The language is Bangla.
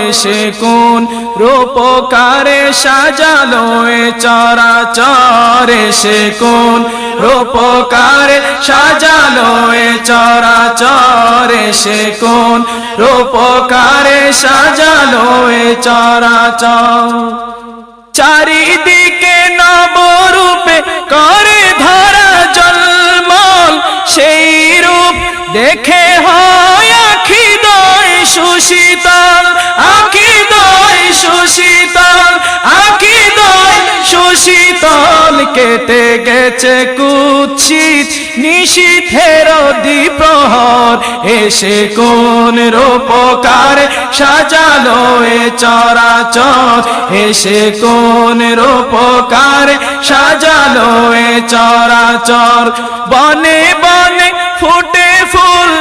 এসে কোন রূপকারে সাজালো এ চরাচর এসে কোন রূপকারে সাজালো এ চরাচর এসে কোন রূপকারে সাজালো এ চরাচর চারিদিকে নবরূপে করে ধরা জলমল সেই রূপ দেখে হয় আখি দয় সুশীতল আখি দয় সুশীতল আখি দয় সুশীতল কেটে গেছে কুৎসিত নিশীথের দ্বিপ্রহর এসে কোন রূপকার সাজালো এ চরাচর এসে কোন রূপকার সাজালো এ চরাচর বনে বনে ফুটে ফুল